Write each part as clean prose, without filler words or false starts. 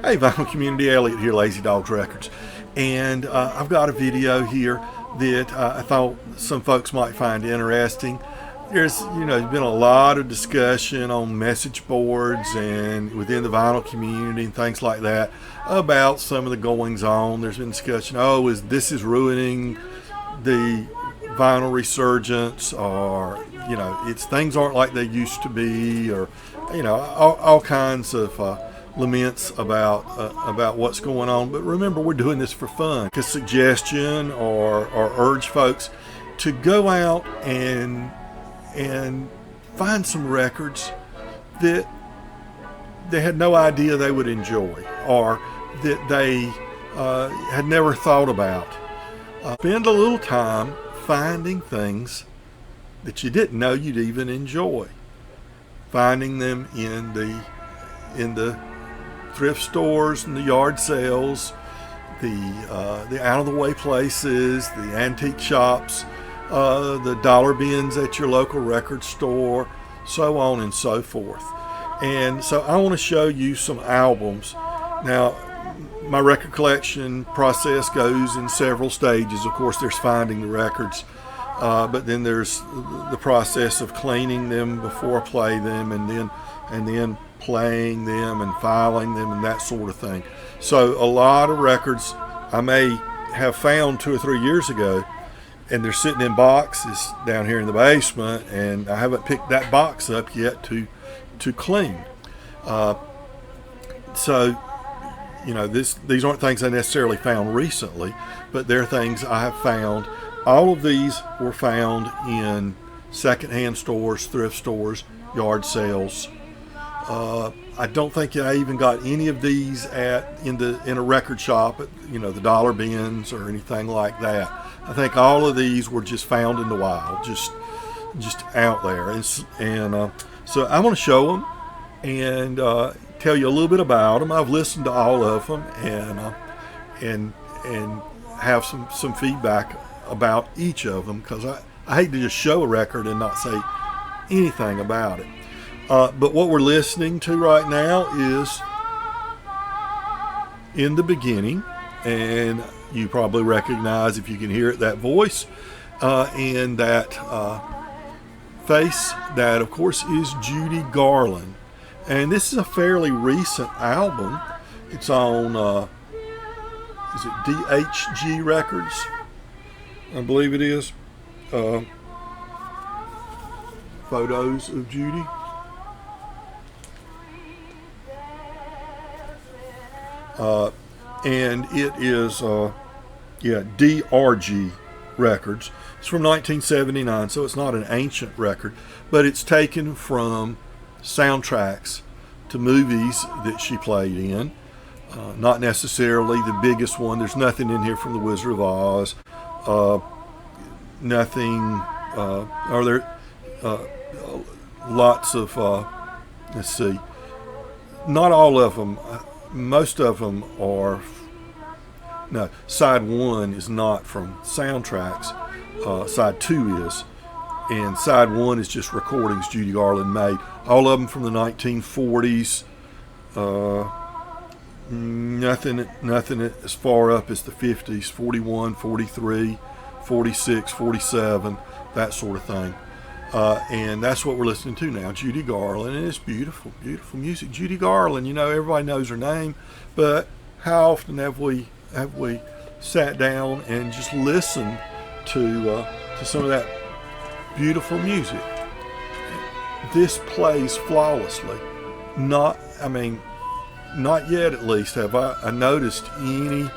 Hey, vinyl community, Elliot here, Lazy Dogs Records, and I've got a video here that I thought some folks might find interesting. There's been a lot of discussion on message boards and within the vinyl community and things like that about some of the goings on. There's been discussion, this is ruining the vinyl resurgence, or it's things aren't like they used to be, or all kinds of laments about what's going on. But remember, we're doing this for fun. A suggestion or urge folks to go out and find some records that they had no idea they would enjoy, or that they had never thought about. Spend a little time finding things that you didn't know you'd even enjoy. Finding them in the thrift stores and the yard sales, the out-of-the-way places, the antique shops, the dollar bins at your local record store, so on and so forth. And so I want to show you some albums. Now, my record collection process goes in several stages. Of course, there's finding the records, but then there's the process of cleaning them before I play them, and then playing them and filing them and that sort of thing. So a lot of records I may have found 2 or 3 years ago, and they're sitting in boxes down here in the basement, and I haven't picked that box up yet to clean. So these aren't things I necessarily found recently, but they're things I have found. All of these were found in secondhand stores, thrift stores, yard sales. I don't think I even got any of these in a record shop at the dollar bins or anything like that. I think all of these were just found in the wild, just out there. And so I want to show them and tell you a little bit about them. I've listened to all of them and have some feedback about each of them, because I hate to just show a record and not say anything about it. But what we're listening to right now is In the Beginning, and you probably recognize, if you can hear it, that voice and that face. That, of course, is Judy Garland. And this is a fairly recent album. It's on, is it DHG Records? I believe it is. Photos of Judy. And it is, DRG Records. It's from 1979, so it's not an ancient record, but it's taken from soundtracks to movies that she played in. Not necessarily the biggest one. There's nothing in here from The Wizard of Oz. Nothing. Are there lots of? Let's see. Not all of them. Most of them are. No, side 1 is not from soundtracks. Side 2 is. And side 1 is just recordings Judy Garland made. All of them from the 1940s. Nothing as far up as the 50s, 41, 43, 46, 47, that sort of thing. And that's what we're listening to now, Judy Garland. And it's beautiful, beautiful music. Judy Garland, everybody knows her name, but how often have we sat down and just listened to some of that beautiful music? This plays flawlessly. Not yet, at least, have I noticed any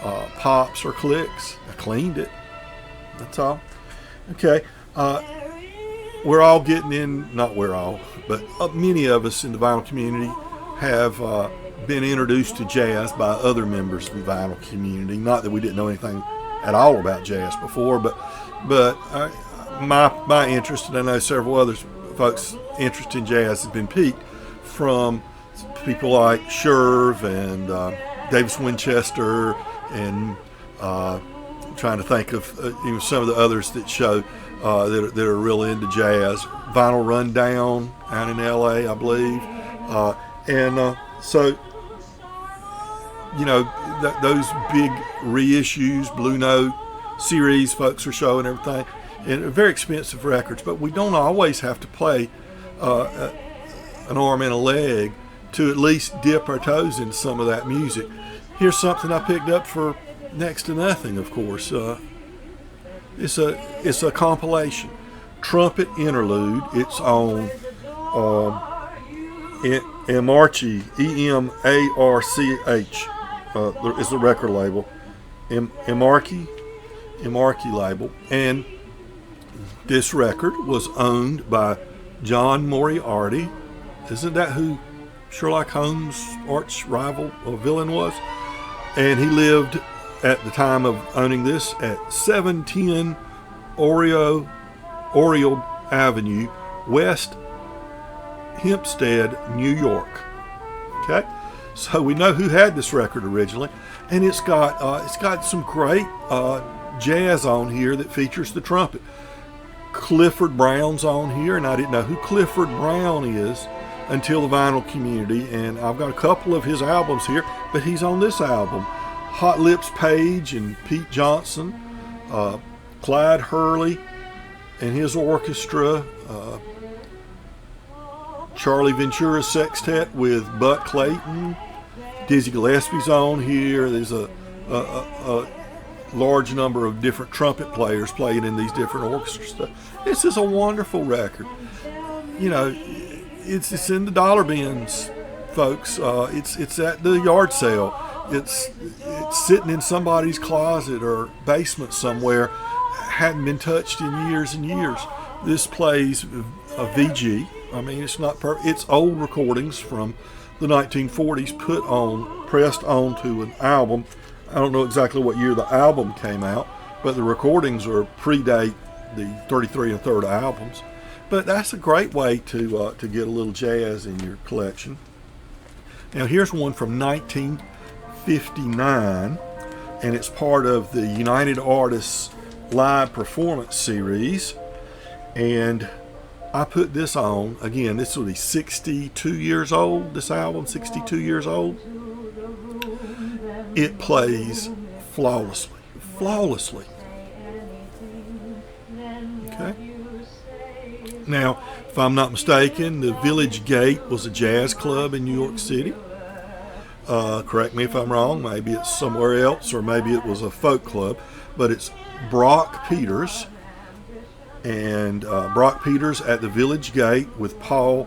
pops or clicks. I cleaned it. That's all. Okay. We're all getting in, not we're all, but many of us in the vinyl community have been introduced to jazz by other members of the vinyl community. Not that we didn't know anything at all about jazz before, but my interest, and I know several other folks' interest in jazz, has been piqued from people like Sherv and Davis Winchester and trying to think of some of the others that show that are really into jazz. Vinyl Rundown out in LA, I believe. So, those big reissues, Blue Note series folks are showing everything, and very expensive records, but we don't always have to play an arm and a leg to at least dip our toes into some of that music. Here's something I picked up for next to nothing, of course. It's a compilation, Trumpet Interlude. It's on Emarchi, EMARCH, is the record label, Emarchi label, and this record was owned by John Moriarty. Isn't that who Sherlock Holmes' arch rival or villain was? And he lived at the time of owning this at 710 Oriole Avenue, West Hempstead, New York. Okay, so we know who had this record originally, and it's got some great jazz on here that features the trumpet. Clifford Brown's on here, and I didn't know who Clifford Brown is until the vinyl community, and I've got a couple of his albums here, but he's on this album. Hot Lips Page and Pete Johnson, Clyde Hurley and his orchestra, Charlie Ventura's sextet with Buck Clayton, Dizzy Gillespie's on here. There's a large number of different trumpet players playing in these different orchestras. This is a wonderful record. It's in the dollar bins, folks. It's at the yard sale. It's sitting in somebody's closet or basement somewhere. Hadn't been touched in years and years. This plays a VG. I mean, it's not it's old recordings from the 1940s pressed onto an album. I don't know exactly what year the album came out, but the recordings predate the 33 and 3rd albums. But that's a great way to get a little jazz in your collection. Now here's one from 1959, and it's part of the United Artists Live Performance Series. And I put this on, again, this will be 62 years old, this album, 62 years old. It plays flawlessly. Okay. Now, if I'm not mistaken, the Village Gate was a jazz club in New York City. Correct me if I'm wrong. Maybe it's somewhere else, or maybe it was a folk club. But it's Brock Peters, and Brock Peters at the Village Gate with Paul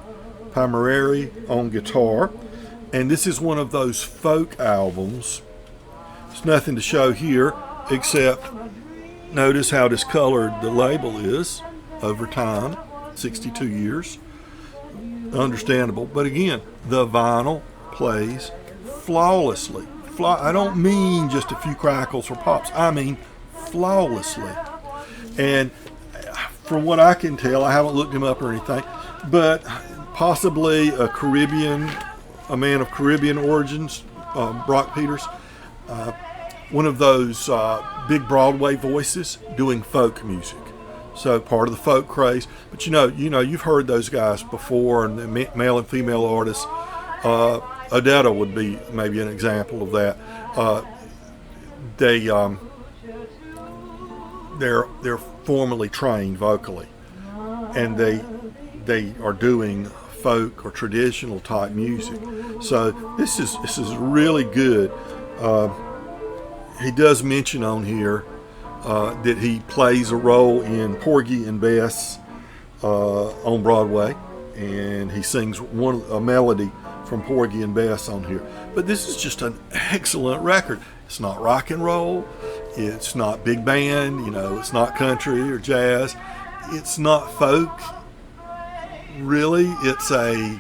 Palmieri on guitar. And this is one of those folk albums. There's nothing to show here except notice how discolored the label is over time. 62 years. Understandable. But again, the vinyl plays flawlessly. I don't mean just a few crackles or pops. I mean flawlessly. And from what I can tell, I haven't looked him up or anything, but possibly a man of Caribbean origins, Brock Peters, one of those big Broadway voices doing folk music. So part of the folk craze. But you've heard those guys before, and the male and female artists. Odetta would be maybe an example of that. They're formally trained vocally, and they are doing folk or traditional type music. So this is really good. He does mention on here that he plays a role in Porgy and Bess on Broadway, and he sings a melody from Porgy and Bess on here. But this is just an excellent record. It's not rock and roll, it's not big band, it's not country or jazz, it's not folk. Really, it's a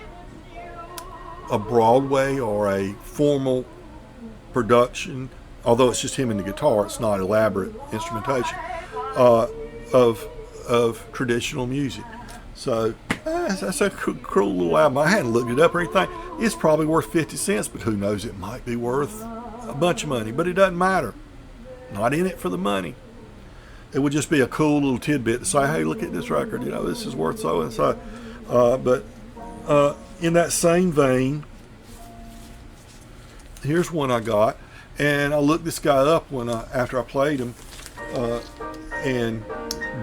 Broadway or a formal production, although it's just him and the guitar, it's not elaborate instrumentation, of traditional music. So that's a cool little album. I hadn't looked it up or anything. It's probably worth 50 cents, but who knows, it might be worth a bunch of money, but it doesn't matter. not in it for the money. It would just be a cool little tidbit to say, hey, look at this record, this is worth so and so. But in that same vein, here's one I got, and I looked this guy up after I played him, and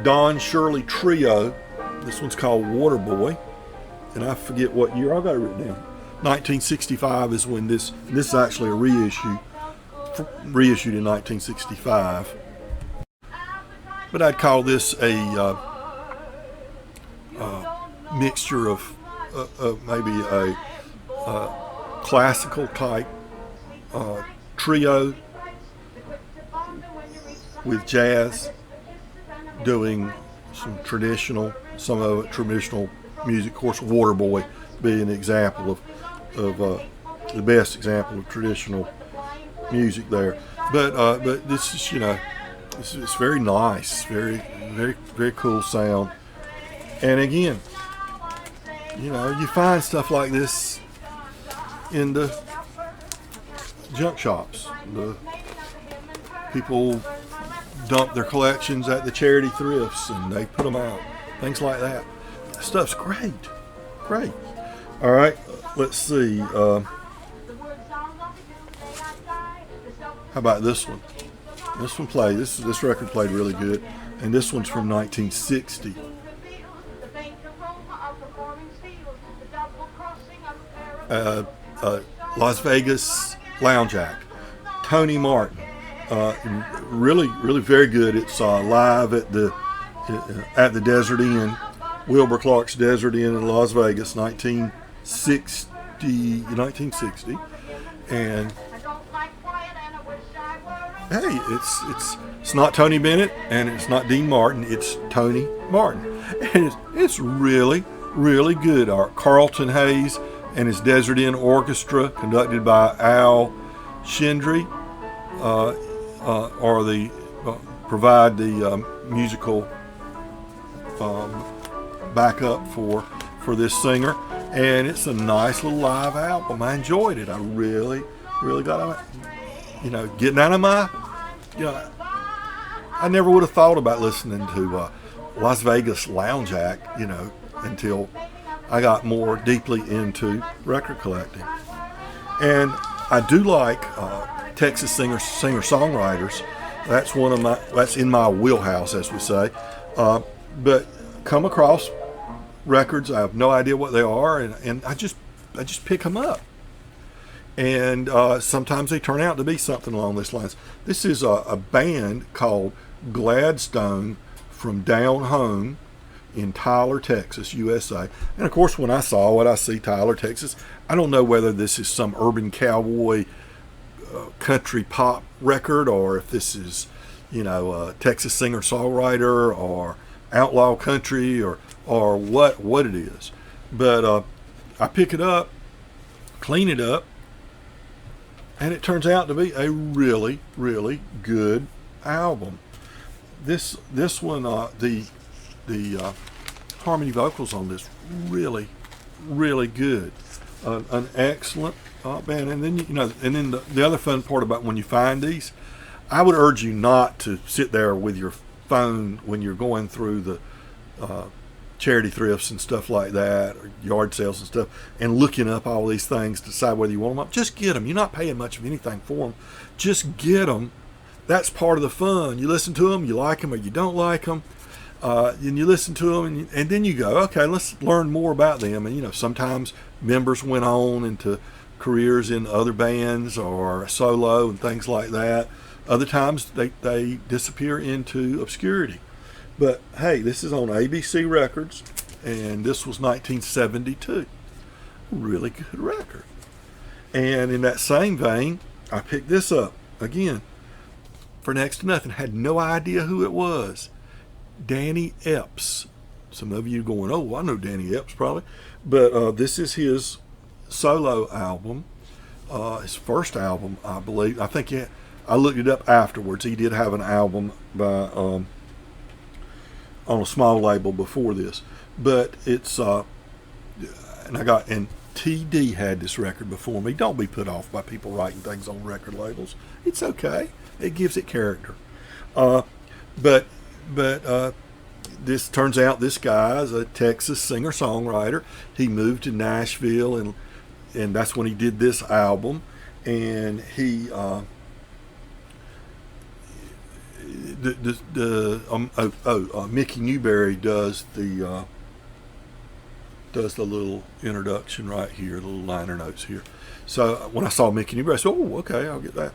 Don Shirley Trio. This one's called Waterboy, and I forget what year. I got it written down. 1965 is when this is actually a reissued in 1965. But I'd call this a mixture of maybe a classical type trio with jazz, doing some of it traditional music. Of course, Waterboy being an example of the best example of traditional music there. But this is it's very nice, very very very cool sound. And again, you find stuff like this in the junk shops. The people dump their collections at the charity thrifts and they put them out. Things like that. That stuff's great. Great. All right, let's see. How about this one? This record played really good, and this one's from 1960. Las Vegas Lounge Act. Tony Martin. Really, really very good. It's live at the Desert Inn, Wilbur Clark's Desert Inn in Las Vegas, 1960. And hey, it's not Tony Bennett and it's not Dean Martin. It's Tony Martin, and it's really, really good. Carlton Hayes and his Desert Inn Orchestra, conducted by Al Shindry, provide the musical backup for this singer, and it's a nice little live album. I enjoyed it. I really, really got getting out of my, I never would have thought about listening to Las Vegas Lounge Act, until I got more deeply into record collecting. And I do like Texas singer-songwriters. That's in my wheelhouse, as we say. But come across records, I have no idea what they are, and I just pick them up. And sometimes they turn out to be something along these lines. This is a band called Gladstone from down home in Tyler, Texas, USA. And of course, when I see Tyler, Texas, I don't know whether this is some urban cowboy country pop record, or if this is, a Texas singer-songwriter or outlaw country or what it is. But I pick it up, clean it up, and it turns out to be a really, really good album. This one, the harmony vocals on this, really, really good. An excellent band. And then the other fun part about when you find these, I would urge you not to sit there with your phone when you're going through the charity thrifts and stuff like that, or yard sales and stuff, and looking up all these things to decide whether you want them up. Just get them. You're not paying much of anything for them. Just get them. That's part of the fun. You listen to them, you like them or you don't like them, and you listen to them, and then you go, okay, let's learn more about them. And sometimes members went on into careers in other bands or solo and things like that. Other times they disappear into obscurity. But hey, this is on ABC Records, and this was 1972. Really good record. And in that same vein, I picked this up again for next to nothing. Had no idea who it was. Danny Epps. Some of you going, oh, I know Danny Epps probably. But this is his solo album, his first album, I believe. I think I looked it up afterwards. He did have an album by on a small label before this, but it's and TD had this record before me. Don't be put off by people writing things on record labels. It's okay. It gives it character. But this turns out this guy is a Texas singer-songwriter. He moved to Nashville, and that's when he did this album. And he Mickey Newberry does the little introduction right here, the little liner notes here. So when I saw Mickey Newberry, I said, "Oh, okay, I'll get that."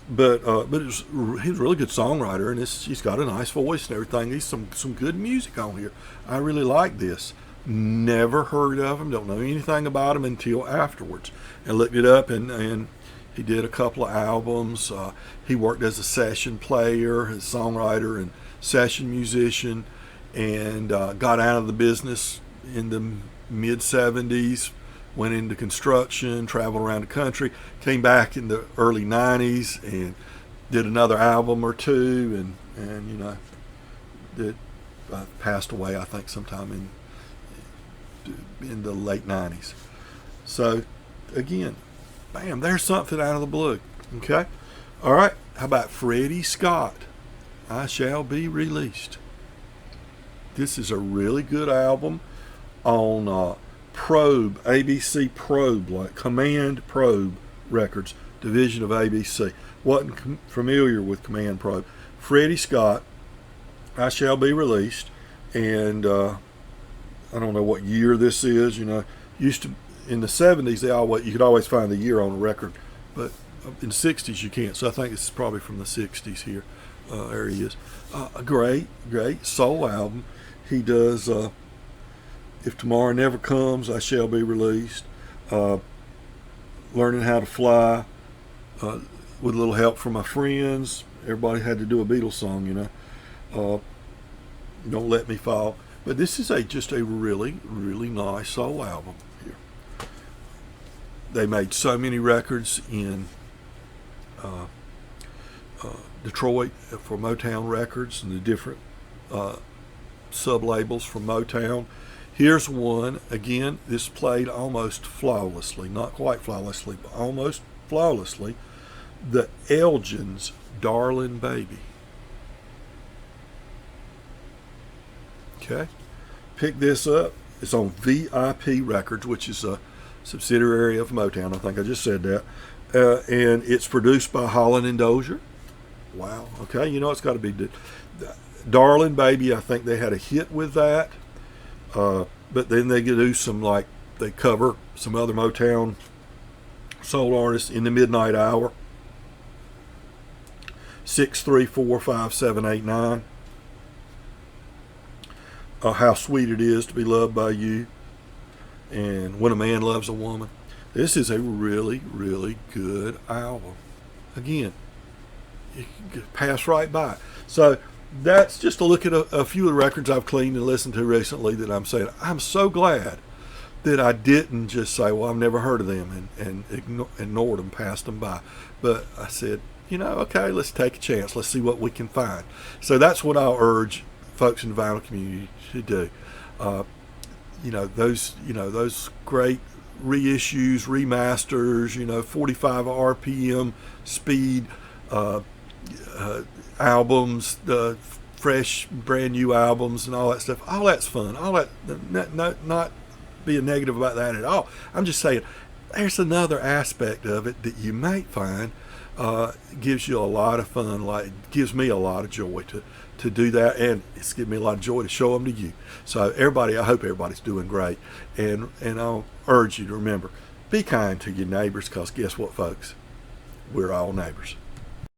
But he's a really good songwriter, and he's got a nice voice and everything. He's some good music on here. I really like this. Never heard of him. Don't know anything about him until afterwards, and looked it up. And he did a couple of albums. He worked as a session player, as a songwriter, and session musician, and got out of the business in the mid '70s. Went into construction, traveled around the country, came back in the early '90s and did another album or two, and passed away, I think, sometime in the late '90s. So again, bam, there's something out of the blue. Okay, all right. How about Freddie Scott? I Shall Be Released. This is a really good album on Probe, ABC Probe, like Command Probe Records, division of ABC. Wasn't familiar with Command Probe. Freddie Scott, I Shall Be Released, and I don't know what year this is. Used to in the '70s you could always find the year on a record, but in the '60s you can't. So I think it's probably from the '60s here. There he is. A great soul album. He does. If Tomorrow Never Comes, I Shall Be Released. Learning How to Fly, with a little help from my friends. Everybody had to do a Beatles song, Don't Let Me Fall. But this is just a really, really nice soul album here. They made so many records in Detroit for Motown Records and the different sub-labels from Motown. Here's one, again, this played almost flawlessly, not quite flawlessly, but almost flawlessly, the Elgins' Darling Baby. Okay, pick this up. It's on VIP Records, which is a subsidiary of Motown. I think I just said that. And it's produced by Holland & Dozier. Wow, okay, it's got to be Darling Baby. I think they had a hit with that. But then they do they cover some other Motown soul artists. In the Midnight Hour, 6345789. How Sweet It Is to Be Loved by You, and When a Man Loves a Woman. This is a really, really good album. Again, you can pass right by. So that's just a look at a few of the records I've cleaned and listened to recently that I'm saying I'm so glad that I didn't just say, well, I've never heard of them and ignored them, passed them by. But I said, okay, let's take a chance. Let's see what we can find. So that's what I'll urge folks in the vinyl community to do. Those great reissues, remasters, 45 RPM speed, albums, the fresh brand new albums and all that stuff. All that's fun. All that, not being negative about that at all. I'm just saying there's another aspect of it that you might find gives you a lot of fun, gives me a lot of joy to do that, and it's given me a lot of joy to show them to you. So I hope everybody's doing great, and I'll urge you to remember, be kind to your neighbors, because guess what, folks, we're all neighbors.